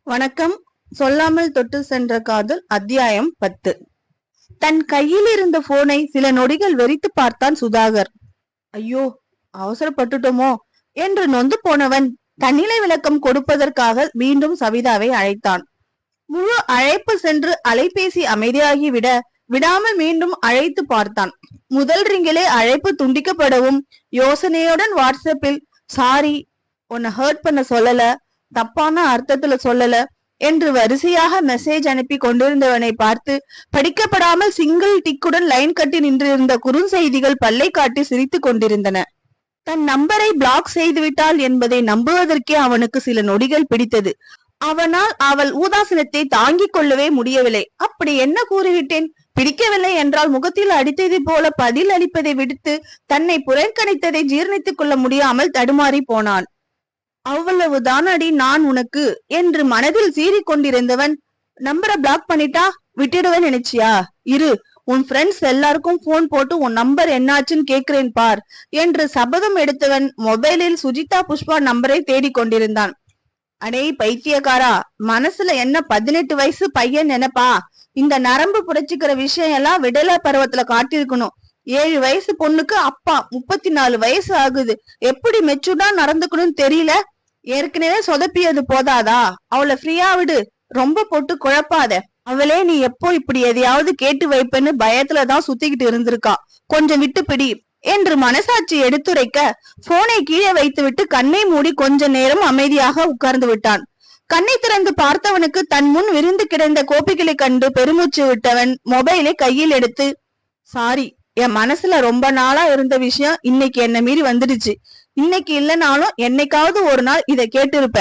வணக்கம். சொல்லாமல் தொட்டு சென்ற காதல் அத்தியாயம் 10. தன் கையில் இருந்த போனை சில நொடிகள் வெறித்து பார்த்தான் சுதாகர். ஐயோ, அவசரப்பட்டுட்டோமோ என்று நொந்து போனவன் தன்னிலை விளக்கம் கொடுப்பதற்காக மீண்டும் சவிதாவை அழைத்தான். முழு அழைப்பு சென்று அலைபேசி அமைதியாகி விடாமல் மீண்டும் அழைத்து பார்த்தான். முதல் ரிங்கிலே அழைப்பு துண்டிக்கப்படவும் யோசனையுடன் வாட்ஸ்அப்பில் சாரி, உன்னை ஹர்ட் பண்ண சொல்லல, தப்பான அர்த்தத்துல சொல்லல என்று வரிசையாக மெசேஜ் அனுப்பி கொண்டிருந்தவனை பார்த்து படிக்கப்படாமல் சிங்கிள் டிக்குடன் லைன் கட்டி நின்றிருந்த குறுஞ்செய்திகள் பல்லை காட்டி சிரித்து கொண்டிருந்தன. தன் நம்பரை பிளாக் செய்துவிட்டாள் என்பதை நம்புவதற்கே அவனுக்கு சில நொடிகள் பிடித்தது. அவனால் அவள் ஊதாசனத்தை தாங்கிக் கொள்ளவே முடியவில்லை. அப்படி என்ன கூறிவிட்டேன்? பிடிக்கவில்லை என்றால் முகத்தில் அடித்ததை போல பதில் அளிப்பதை விடுத்து தன்னை புறக்கணித்ததை ஜீர்ணித்துக் கொள்ள முடியாமல் தடுமாறி போனான். அவ்வளவுதான் அடி நான் உனக்கு என்று மனதில் சீறி கொண்டிருந்தவன் நம்பரை பிளாக் பண்ணிட்டா விட்டுடுவேன் நினைச்சியா? இரு, உன் ஃப்ரெண்ட்ஸ் எல்லாருக்கும் போன் போட்டு உன் நம்பர் என்னாச்சுன்னு கேக்குறேன் பார் என்று சபதம் எடுத்தவன் மொபைலில் சுஜிதா புஷ்பா நம்பரை தேடிக் கொண்டிருந்தான். அடே பைத்தியக்காரா, மனசுல என்ன 18 வயசு பையன் நினைப்பா? இந்த நரம்பு புடைச்சுக்கிற விஷயம் எல்லாம் விடல பருவத்துல காட்டிருக்கணும். 7 வயசு பொண்ணுக்கு அப்பா 34 வயசு ஆகுது. எப்படி மெச்சூர்டா நடந்துக்கணும்னு தெரியல. ஏற்கனவே சொதப்பியது போதாதா? அவளை ஃப்ரீயா விடு, ரொம்ப போட்டு குழப்பாத. அவளே நீ எப்போ இப்படி எதையாவது கேட்டு வைப்பேன்னு பயத்துலதான் சுத்திக்கிட்டு இருந்திருக்கா. கொஞ்சம் விட்டு பிடி என்று மனசாட்சி எடுத்துரைக்க போனை கீழே வைத்துவிட்டு கண்ணை மூடி கொஞ்ச நேரம் அமைதியாக உட்கார்ந்து விட்டான். கண்ணை திறந்து பார்த்தவனுக்கு தன் முன் விரிந்து கிடந்த கோப்பிகளை கண்டு பெருமூச்சு விட்டவன் மொபைலை கையில் எடுத்து, சாரி, என் மனசுல ரொம்ப நாளா இருந்த விஷயம் இன்னைக்கு என்ன மீறி வந்துடுச்சு. இன்னைக்கு இல்லைனாலும் என்னைக்காவது ஒரு நாள் இதை கேட்டிருப்ப.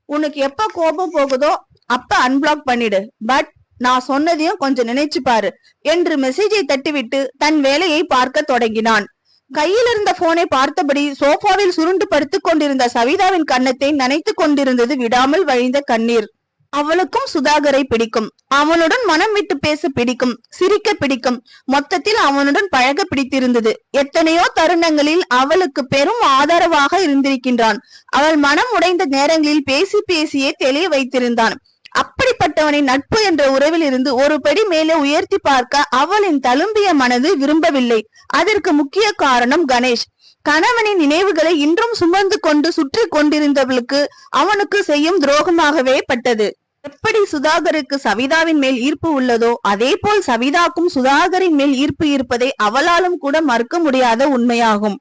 உனக்கு எப்ப கோபம் போகுதோ அப்ப அன்பிளாக் பண்ணிடு. பட் நான் சொன்னதையும் கொஞ்சம் நினைச்சு பாரு என்று மெசேஜை தட்டிவிட்டு தன் வேலையை பார்க்க தொடங்கினான். கையில் இருந்த போனை பார்த்தபடி சோஃபாவில் சுருண்டு படுத்துக் கொண்டிருந்த சவிதாவின் கன்னத்தை நனைத்து கொண்டிருந்தது விடாமல் வழிந்த கண்ணீர். அவளுக்கும் சுதாகரை பிடிக்கும். அவனுடன் மனம் விட்டு பேச பிடிக்கும், சிரிக்க பிடிக்கும். மொத்தத்தில் அவனுடன் பழக பிடித்திருந்தது. எத்தனையோ தருணங்களில் அவளுக்கு பெரும் ஆதரவாக இருந்திருக்கின்றான். அவள் மனம் உடைந்த நேரங்களில் பேசி பேசியே தெளிய வைத்திருந்தான். அப்படிப்பட்டவனை நட்பு என்ற உறவில் இருந்து ஒரு படி மேலே உயர்த்தி பார்க்க அவளின் தழும்பிய மனது விரும்பவில்லை. அதற்கு முக்கிய காரணம் கணேஷ். கணவனின் நினைவுகளை இன்றும் சுமந்து கொண்டு சுற்றி கொண்டிருந்தவளுக்கு அவனுக்கு செய்யும் துரோகமாகவே பட்டது. எப்படி சுதாகருக்கு சவிதாவின் மேல் ஈர்ப்பு உள்ளதோ அதே போல் சவிதாக்கும் சுதாகரின் மேல் ஈர்ப்பு இருப்பதை அவளாலும் கூட மறுக்க முடியாத உண்மையாகும்.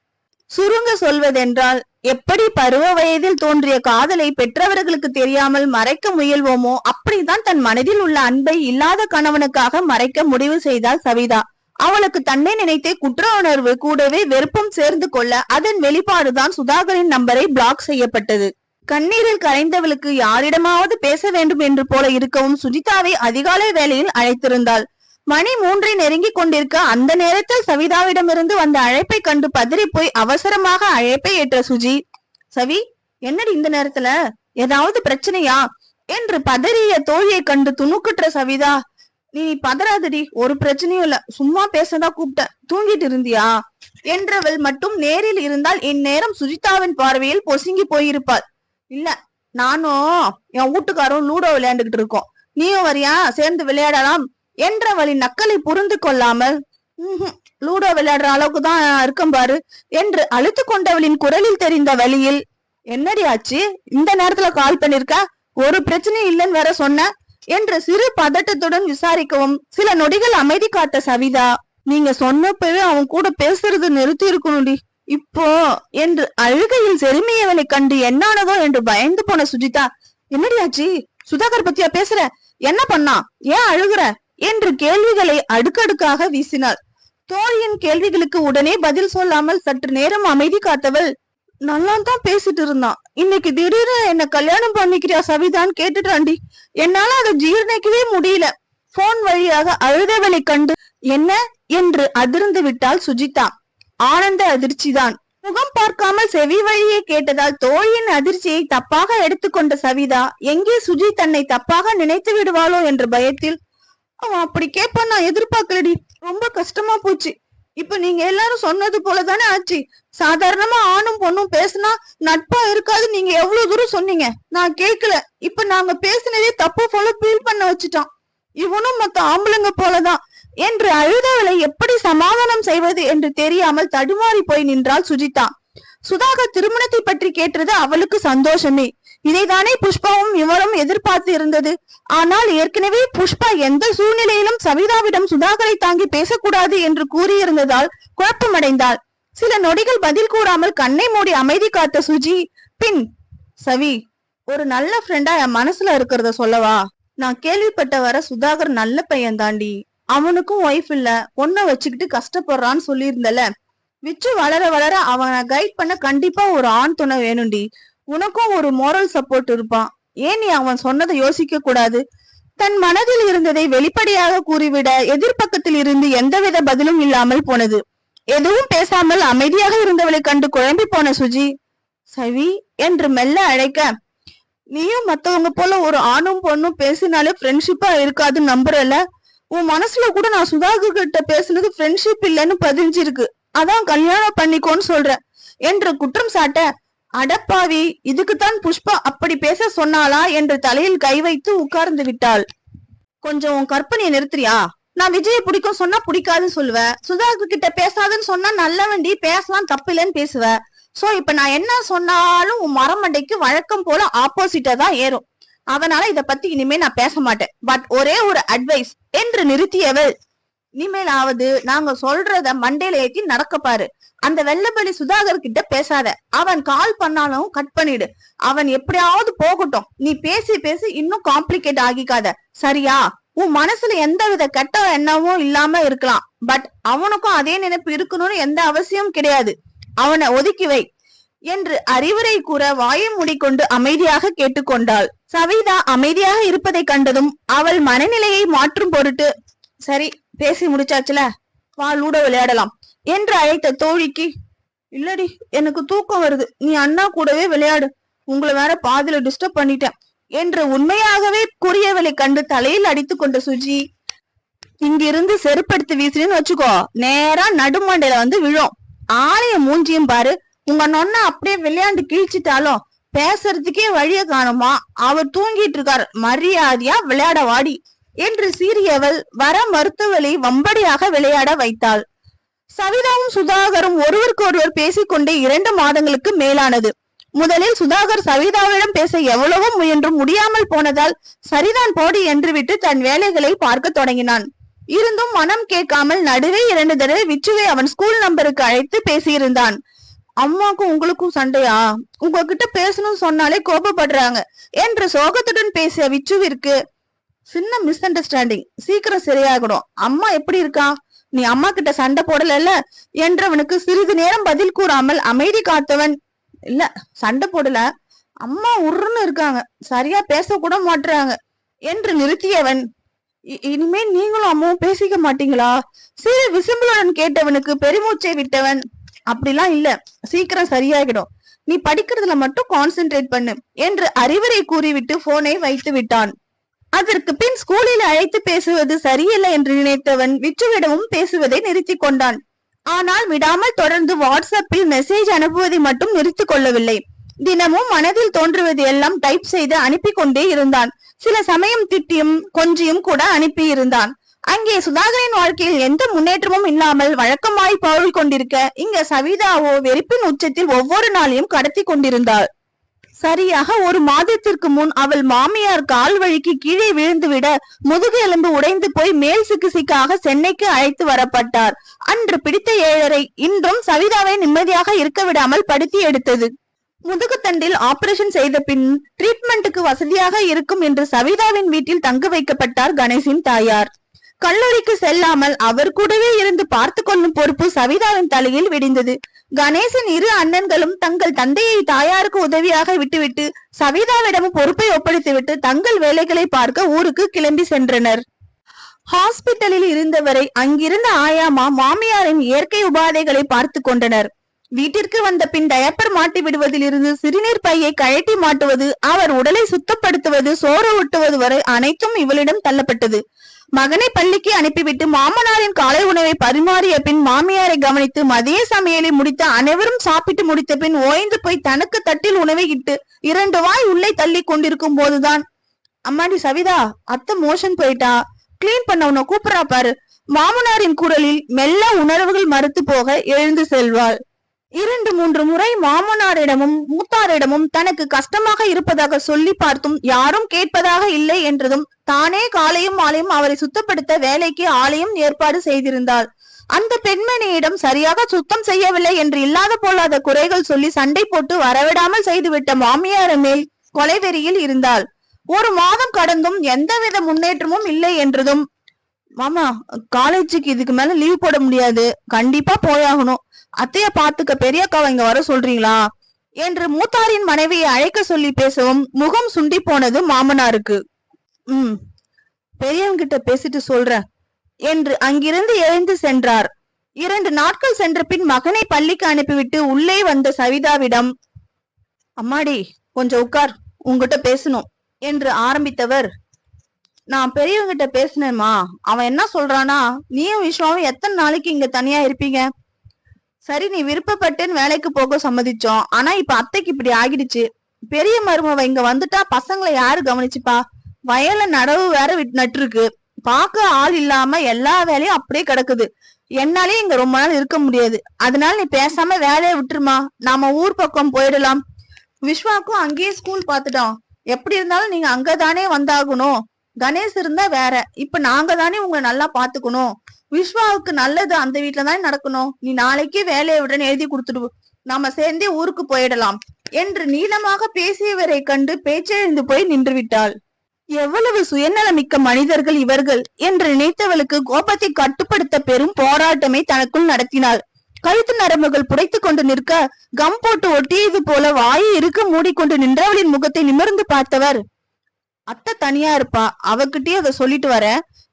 சுருங்க சொல்வதென்றால், எப்படி பருவ வயதில் தோன்றிய காதலை பெற்றவர்களுக்கு தெரியாமல் மறைக்க முயல்வோமோ அப்படித்தான் தன் மனதில் உள்ள அன்பை இல்லாத கணவனுக்காக மறைக்க முடிவு செய்தாள் சவிதா. அவளுக்கு தன்னை நினைத்தே குற்ற உணர்வு கூடவே வெறுப்பும் சேர்ந்து கொள்ள அதன் வெளிப்பாடுதான் சுதாகரின் நம்பரை பிளாக் செய்யப்பட்டது. கண்ணீரில் கரைந்தவளுக்கு யாரிடமாவது பேச வேண்டும் என்று போல இருக்கவும் சுஜிதாவை அதிகாலை வேளையில் அழைத்திருந்தாள். மணி 3 நெருங்கி கொண்டிருக்க அந்த நேரத்தில் சவிதாவிடமிருந்து வந்த அழைப்பை கண்டு பதறி போய் அவசரமாக அழைப்பை ஏற்ற சுஜி, சவி, என்னடி இந்த நேரத்துல? ஏதாவது பிரச்சனையா என்று பதறிய தோழியை கண்டு துணுக்குற்ற சவிதா, நீ பதறாதடி, ஒரு பிரச்சனையும் இல்ல, சும்மா பேசதான் கூப்பிட்ட, தூங்கிட்டு இருந்தியா என்றவள் மட்டும் நேரில் இருந்தால் இந்நேரம் சுஜிதாவின் பார்வையில் பொசுங்கி போயிருப்பாள். இல்ல, நானும் என் வீட்டுக்காரும் லூடோ விளையாண்டுகிட்டு இருக்கோம், நீயும் வரியா, சேர்ந்து விளையாடலாம் என்றவளின் நக்கலை புரிந்து கொள்ளாமல், லூடோ விளையாடுற அளவுக்கு தான் இருக்கும் பாரு என்று அழுத்து கொண்டவளின் குரலில் தெரிந்த வழியில், என்னடி ஆச்சு, இந்த நேரத்துல கால் பண்ணிருக்க, ஒரு பிரச்சனையும் இல்லைன்னு வேற சொன்ன என்று சிறு பதட்டத்துடன் விசாரிக்கவும் சில நொடிகள் அமைதி காத்த சவிதா, நீங்க சொன்னப்பவே அவன் கூட பேசுறது நிறுத்தி இருக்கணும்டி இப்போ என்று அழுகையில் செருமியவளை கண்டு என்னானதோ என்று பயந்து போன சுஜிதா, என்னடியாச்சி, சுதாகர் பத்தியா பேசுற, என்ன பண்ணா, ஏன் அழுகுற என்று கேள்விகளை அடுக்கடுக்காக வீசினாள். தோழியின் கேள்விகளுக்கு உடனே பதில் சொல்லாமல் சற்று நேரம் அமைதி காத்தவள், நல்லா தான் பேசிட்டு இருந்தான், இன்னைக்கு திடீர்னு என்ன கல்யாணம் பண்ணிக்கிறியா சவிதான்னு கேட்டுட்டாண்டி, என்னால அதை ஜீர்ணிக்கவே முடியல. போன் வழியாக அழுதவளை கண்டு என்ன என்று அதிர்ந்து விட்டாள் சுஜிதா. ஆனந்த அதிர்ச்சிதான். முகம் பார்க்காமல் செவி வழியே கேட்டதால் தோழியின் அதிர்ச்சியை தப்பாக எடுத்துக்கொண்ட சவிதா, எங்கே சுஜி தன்னை தப்பாக நினைத்து விடுவாளோ என்ற பயத்தில், அவன் அப்படி கேட்பான் நான் எதிர்பார்க்கலடி, ரொம்ப கஷ்டமா போச்சு. இப்ப நீங்க எல்லாரும் சொன்னது போலதானே ஆச்சு. சாதாரணமா ஆணும் பொண்ணும் பேசினா நட்பா இருக்காது, நீங்க எவ்வளவு தூரம் சொன்னீங்க, நான் கேட்கல. இப்ப நாங்க பேசினதே வச்சுட்டான். இவனும் மத்த ஆம்பளைங்க போலதான் என்று அழுதவளை எப்படி சமாதானம் செய்வது என்று தெரியாமல் தடுமாறி போய் நின்றாள் சுஜிதா. சுதாகர் திருமணத்தை பற்றி கேட்டது அவளுக்கு சந்தோஷமே. இதைதானே புஷ்பாவும் இவரும் எதிர்பார்த்து இருந்தது. ஆனால் ஏற்கனவே புஷ்பா எந்த சூழ்நிலையிலும் சவிதாவிடம் சுதாகரை தாங்கி பேசக்கூடாது என்று கூறியிருந்ததால் குழப்பமடைந்தாள். சில நொடிகள் பதில் கூறாமல் கண்ணை மூடி அமைதி காத்த சுஜி பின், சவி, ஒரு நல்ல ஃப்ரெண்டா என் மனசுல இருக்கிறத சொல்லவா? நான் கேள்விப்பட்ட வர சுதாகர் நல்ல பையன் தாண்டி. அவனுக்கும் ஒய்ஃப் இல்ல, பொண்ணை வச்சுக்கிட்டு கஷ்டப்படுறான்னு சொல்லியிருந்தல. விச்சு வளர வளர அவனை கைட் பண்ண கண்டிப்பா ஒரு ஆண் துணை வேணும்டி. உனக்கும் ஒரு மோரல் சப்போர்ட் இருப்பான். ஏன் நீ அவன் சொன்னதை யோசிக்க கூடாது? தன் மனதில் இருந்ததை வெளிப்படையாக கூறிவிட எதிர்பக்கத்தில் இருந்து எந்தவித பதிலும் இல்லாமல் போனது. எதுவும் பேசாமல் அமைதியாக இருந்தவளை கண்டு குழம்பி போன சுஜி சவி என்று மெல்ல அழைக்க, நீயும் மத்தவங்க போல ஒரு ஆணும் பொண்ணும் பேசினாலே ஃப்ரெண்ட்ஷிப்பா இருக்காதுன்னு நம்புறல. உன் மனசுல கூட நான் சுதாகர் கிட்ட பேசுனது ஃப்ரெண்ட்ஷிப் இல்லைன்னு பதிஞ்சிருக்கு. அதான் கல்யாணம் பண்ணிக்கோன்னு சொல்ற என்று குற்றம் சாட்ட, அடப்பாவி, இதுக்குத்தான் புஷ்பா அப்படி பேச சொன்னாளா என்று தலையில் கை வைத்து உட்கார்ந்து விட்டாள். கொஞ்சம் உன் கற்பனையை நிறுத்துறியா? நான் விஜயை பிடிக்கும் சொன்னா பிடிக்காதுன்னு சொல்லுவ. சுதாகர் கிட்ட பேசாதுன்னு சொன்னா நல்லவண்டி, பேசலாம் தப்பு இல்லைன்னு பேசுவ. சோ இப்ப நான் என்ன சொன்னாலும் உன் மரமண்டைக்கு வழக்கம் போல ஆப்போசிட்டா தான் ஏறும். அதனால இத பத்தி இனிமே நான் பேச மாட்டேன். பட் ஒரே ஒரு அட்வைஸ் என்று நிறுத்தியவள், இனிமேலாவது நாங்க சொல்றத மண்டையில ஏத்தி நடக்க பாரு. அந்த வெள்ளப்பள்ளி சுதாகர் கிட்ட பேசாத. அவன் கால் பண்ணாலும் கட் பண்ணிடு. அவன் எப்படியாவது போகட்டும். நீ பேசி பேசி இன்னும் காம்ப்ளிகேட் ஆகிக்காத, சரியா? உன் மனசுல எந்தவித கெட்ட எண்ணமும் இல்லாம இருக்கலாம். பட் அவனுக்கும் அதே நினைப்பு இருக்கணும்னு எந்த அவசியம் கிடையாது. அவனை ஒதுக்கி வை என்று அறிவுரை கூற வாயை மூடிக்கொண்டு அமைதியாக கேட்டுக்கொண்டாள். சவிதா அமைதியாக இருப்பதை கண்டதும் அவள் மனநிலையை மாற்றும் பொருட்டு, சரி பேசி முடிச்சாச்சுல, வா லூடோ விளையாடலாம் என்று அழைத்த தோழிக்கு, இல்லடி எனக்கு தூக்கம் வருது, நீ அண்ணா கூடவே விளையாடு, உங்களை வேற பாதியில டிஸ்டர்ப் பண்ணிட்டேன் என்று உண்மையாகவே கூறியவளை கண்டு தலையில் அடித்து கொண்ட சுஜி, இங்கிருந்து செருப்படுத்து வீசுன்னு வச்சுக்கோ, நேரா நடுமண்டையில வந்து விழும். ஆலய மூஞ்சியும் பாரு. உங்க நொன்னா அப்படியே விளையாண்டு கிழிச்சிட்டாலும் பேசுறதுக்கே வழிய காணுமா? அவர் தூங்கிட்டு இருக்கார், மரியாதையா விளையாட வாடி என்று சீறியவள் வர மறுத்தவளை வம்படியாக விளையாட வைத்தாள். சவிதாவும் சுதாகரும் ஒருவருக்கொருவர் பேசிக்கொண்டே 2 மாதங்களுக்கு மேலானது. முதலில் சுதாகர் சவிதாவிடம் பேச எவ்வளவோ முயன்றும் முடியாமல் போனதால் சரிதான் போடி என்று விட்டு தன் வேலைகளை பார்க்க தொடங்கினான். இருந்தும் மனம் கேட்காமல் நடுவே 2 தடவை விச்சுவை அவன் ஸ்கூல் நம்பருக்கு அழைத்து பேசியிருந்தான். அம்மாக்கும் உங்களுக்கும் சண்டையா? உங்ககிட்ட பேசணும்னு சொன்னாலே கோபப்படுறாங்க என்று சோகத்துடன் பேசிய விச்சுவிற்கு, சின்ன மிஸ் அண்டர்ஸ்டாண்டிங், சீக்கிரம் சரியாகணும். அம்மா எப்படி இருக்கா? நீ அம்மா கிட்ட சண்டை போடல என்றவனுக்கு சிறிது நேரம் பதில் கூறாமல் அமைதி காத்தவன், இல்ல சண்டை போடல, அம்மா உருன்னு இருக்காங்க, சரியா பேச கூட மாட்டுறாங்க என்று நிறுத்தியவன், இனிமே நீங்களும் அம்மாவும் பேசிக்க மாட்டீங்களா? சிறு விசும்பலுடன் கேட்டவனுக்கு பெருமூச்சை விட்டவன், அப்படிலாம் இல்ல, சீக்கிரம் சரியாகிடும், நீ படிக்கிறதுல மட்டும் கான்சென்ட்ரேட் பண்ணு என்று அறிவுரை கூறிவிட்டு போனை வைத்து விட்டான். அதற்கு பின் ஸ்கூலில் அழைத்து பேசுவது சரியில்லை என்று நினைத்தவன் விச்சுவிடமும் பேசுவதை நிறுத்தி கொண்டான். ஆனால் விடாமல் தொடர்ந்து வாட்ஸ்அப்பில் மெசேஜ் அனுப்புவதை மட்டும் நிறுத்தி கொள்ளவில்லை. தினமும் மனதில் தோன்றுவது எல்லாம் டைப் செய்து அனுப்பி கொண்டே இருந்தான். சில சமயம் திட்டியும் கொஞ்சியும் கூட அனுப்பி இருந்தான். அங்கே சுதாகரின் வாழ்க்கையில் எந்த முன்னேற்றமும் இல்லாமல் வழக்கமாய் போய் கொண்டிருக்க, இங்க சவிதாவோ வெறுப்பின் உச்சத்தில் ஒவ்வொரு நாளையும் கடத்தி கொண்டிருந்தாள். சரியாக 1 மாதத்திற்கு முன் அவள் மாமியார் கால் வழிக்கு கீழே விழுந்துவிட முதுகு எலும்பு உடைந்து போய் மேல் சிகிச்சைக்காக சென்னைக்கு அழைத்து வரப்பட்டார். அன்று பிடித்த 7:30 இன்றும் சவிதாவை நிம்மதியாக இருக்க விடாமல் படுத்தி எடுத்தது. முதுகுத்தண்டில் ஆபரேஷன் செய்த பின் ட்ரீட்மெண்ட்டுக்கு வசதியாக இருக்கும் என்று சவிதாவின் வீட்டில் தங்க வைக்கப்பட்டார் கணேசின் தாயார். கல்லூரிக்கு செல்லாமல் அவர் கூடவே இருந்து பார்த்து கொள்ளும் பொறுப்பு சவிதாவின் தலையில் விடிந்தது. கணேசின் 2 அண்ணன்களும் தங்கள் தந்தையை தாயாருக்கு உதவியாக விட்டுவிட்டு சவிதாவிடமும் பொறுப்பை ஒப்படைத்துவிட்டு தங்கள் வேலைகளை பார்க்க ஊருக்கு கிளம்பி சென்றனர். ஹாஸ்பிட்டலில் இருந்தவரை அங்கிருந்த ஆயாமா மாமியாரின் இயற்கை உபாதைகளை பார்த்து கொண்டனர். வீட்டிற்கு வந்த பின் டயப்பர் மாட்டி விடுவதில் இருந்து சிறுநீர் பையை கழட்டி மாட்டுவது, அவர் உடலை சுத்தப்படுத்துவது, சோறு ஊட்டுவது வரை அனைத்தும் இவளிடம் தள்ளப்பட்டது. மகனை பள்ளிக்கு அனுப்பிவிட்டு மாமனாரின் காலை உணவை பரிமாறிய பின் மாமியாரை கவனித்து மதிய சமையலை முடித்த அனைவரும் சாப்பிட்டு முடித்த பின் ஓய்ந்து போய் தனக்கு தட்டில் உணவை இட்டு 2 வாய் உள்ளே தள்ளி கொண்டிருக்கும் போதுதான் அம்மாடி சவிதா, அத்தை மோஷன் போயிட்டா, கிளீன் பண்ண உன்னை கூப்பிடறா பாரு. மாமனாரின் குரலில் மெல்ல உணர்வுகள் மறுத்து போக எழுந்து செல்வாள். 2-3 முறை மாமனாரிடமும் மூத்தாரிடமும் தனக்கு கஷ்டமாக இருப்பதாக சொல்லி பார்த்தும் யாரும் கேட்பதாக இல்லை என்றதும் தானே காலையும் மாலையும் அவரை சுத்தப்படுத்த வேலைக்கு ஆளையும் ஏற்பாடு செய்திருந்தாள். அந்த பெண்மணியிடம் சரியாக சுத்தம் செய்யவில்லை என்று இல்லாத போலாத குறைகள் சொல்லி சண்டை போட்டு வரவிடாமல் செய்துவிட்ட மாமியார் மேல் கொலைவெறியில் இருந்தாள். 1 மாதம் கடந்தும் எந்தவித முன்னேற்றமும் இல்லை என்றதும், மாமா காலேஜுக்கு இதுக்கு மேல லீவ் போட முடியாது, கண்டிப்பா போயாகணும், அத்தைய பாத்துக்க பெரியக்காவை இங்க வர சொல்றீங்களா என்று மூத்தாரின் மனைவியை அழைக்க சொல்லி பேசவும் முகம் சுண்டி போனது மாமனாருக்கு. பெரியவங்க கிட்ட பேசிட்டு சொல்றேன் என்று அங்கிருந்து எழுந்து சென்றார். 2 நாட்கள் சென்ற பின் மகனை பள்ளிக்கு அனுப்பிவிட்டு உள்ளே வந்த சவிதாவிடம், அம்மாடி கொஞ்சம் உட்கார், உங்ககிட்ட பேசணும் என்று ஆரம்பித்தவர், நான் பெரியவங்க கிட்ட பேசினேம்மா, அவன் என்ன சொல்றானா, நீயும் விஸ்வாவும் எத்தனை நாளைக்கு இங்க தனியா இருப்பீங்க? சரி, நீ விருப்பப்பட்டுன்னு வேலைக்கு போக சம்மதிச்சோம், ஆனா இப்ப அத்தைக்கு இப்படி ஆகிடுச்சு. பெரிய மருமவ இங்க வந்துட்டா பசங்களை யாரு கவனிச்சுப்பா? வயல்ல நடவு வேற நட்டு இருக்கு, பாக்க ஆள் இல்லாம எல்லா வேலையும் அப்படியே கிடக்குது. என்னாலே இங்க ரொம்ப நாள் இருக்க முடியாது. அதனால நீ பேசாம வேலையை விட்டுருமா, நாம ஊர் பக்கம் போயிடலாம். விஸ்வாக்கும் அங்கேயே ஸ்கூல் பாத்துட்டோம், எப்படி இருந்தாலும் நீங்க அங்கதானே வந்தாகணும். கணேஷ் இருந்தா வேற, இப்ப நாங்க தானே உங்களை நல்லா பாத்துக்கணும். விஸ்வாவுக்கு நல்லது அந்த வீட்டுலதான் நடக்கணும். நீ நாளைக்கே வேலையை விட எழுதி கொடுத்துடு, நாம சேர்ந்தே ஊருக்கு போயிடலாம் என்று நீளமாக பேசியவரை கண்டு பேச்செழுந்து போய் நின்று விட்டாள். எவ்வளவு சுயநலமிக்க மனிதர்கள் இவர்கள் என்று நினைத்தவளுக்கு கோபத்தை கட்டுப்படுத்த பெரும் போராட்டமே தனக்குள் நடத்தினாள். கழுத்து நரம்புகள் புடைத்து கொண்டு நிற்க கம் போட்டு ஒட்டியது போல வாயை இருக்க மூடிக்கொண்டு நின்றவளின் முகத்தை நிமிர்ந்து பார்த்தவர், அத்தை தனியா இருப்பா, அவகிட்டயே அதை சொல்லிட்டு வர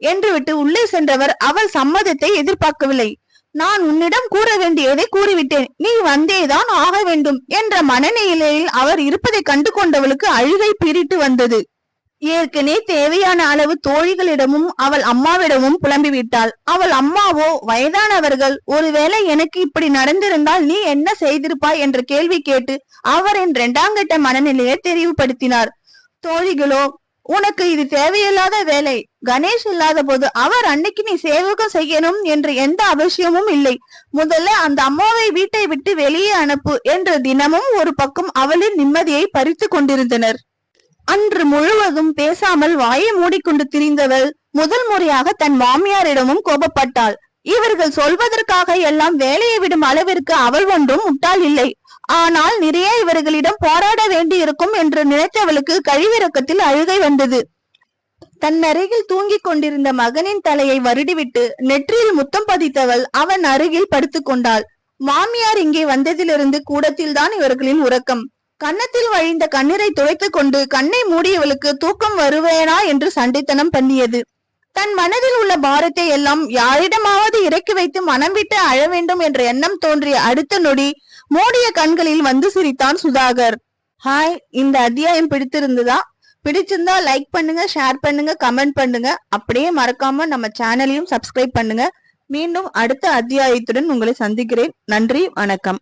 என்று விட்டு உள்ளே சென்றவர் அவள் சம்மதத்தை எதிர்பார்க்கவில்லை. நான் உன்னிடம் கூற வேண்டியதை கூறிவிட்டேன், நீ வந்தேதான் ஆக வேண்டும் என்ற மனநிலையில் அவர் இருப்பதை கண்டு கொண்டவளுக்கு அழுகை பீறிட்டு வந்தது. ஏற்கனவே தேவையான அளவு தோழிகளிடமும் அவள் அம்மாவிடமும் புலம்பிவிட்டாள். அவள் அம்மாவோ வயதானவர்கள், ஒருவேளை எனக்கு இப்படி நடந்திருந்தால் நீ என்ன செய்திருப்பாய் என்ற கேள்வி கேட்டு அவரின் 2ஆம் கட்ட மனநிலையை தெரிவுபடுத்தினார். தோழிகளோ, உனக்கு இது தேவையில்லாத வேலை, கணேஷ் இல்லாத போது அவர் அன்னைக்கு நீ சேவகம் செய்யணும் என்று எந்த அவசியமும் இல்லை, முதல்ல அந்த அம்மாவை வீட்டை விட்டு வெளியே அனுப்பு என்று தினமும் ஒரு பக்கம் அவளின் நிம்மதியை பறித்து கொண்டிருந்தனர். அன்று முழுவதும் பேசாமல் வாயை மூடிக்கொண்டு திரிந்தவள் முதல் முறையாக தன் மாமியாரிடமும் கோபப்பட்டாள். இவர்கள் சொல்வதற்காக எல்லாம் வேலையை விடும் அளவிற்கு அவள் ஒன்றும் முட்டாள் இல்லை. ஆனால் நிறைய இவர்களிடம் போராட வேண்டி இருக்கும் என்று நினைத்தவளுக்கு கழிவிறக்கத்தில் அழுகை வந்தது. தன் அருகில் தூங்கிக் கொண்டிருந்த மகனின் தலையை வருடிவிட்டு நெற்றியில் முத்தம் பதித்தவள் அவன் அருகில் படுத்துக் கொண்டாள். மாமியார் இங்கே வந்ததிலிருந்து கூடத்தில் தான் இவர்களின் உறக்கம். கன்னத்தில் வழிந்த கண்ணீரை துடைத்துக் கொண்டு கண்ணை மூடியவளுக்கு தூக்கம் வருவேனா என்று சண்டைத்தனம் பண்ணியது. தன் மனதில் உள்ள பாரத்தை எல்லாம் யாரிடமாவது இறக்கி வைத்து மனம் விட்டு அழ வேண்டும் என்ற எண்ணம் தோன்றிய அடுத்த நொடி மூடிய கண்களில் வந்து சிரித்தான் சுதாகர். ஹாய், இந்த அத்தியாயம் பிடிச்சிருந்தா லைக் பண்ணுங்க, ஷேர் பண்ணுங்க, கமெண்ட் பண்ணுங்க. அப்படியே மறக்காம நம்ம சேனலையும் சப்ஸ்கிரைப் பண்ணுங்க. மீண்டும் அடுத்த அத்தியாயத்துடன் உங்களை சந்திக்கிறேன். நன்றி, வணக்கம்.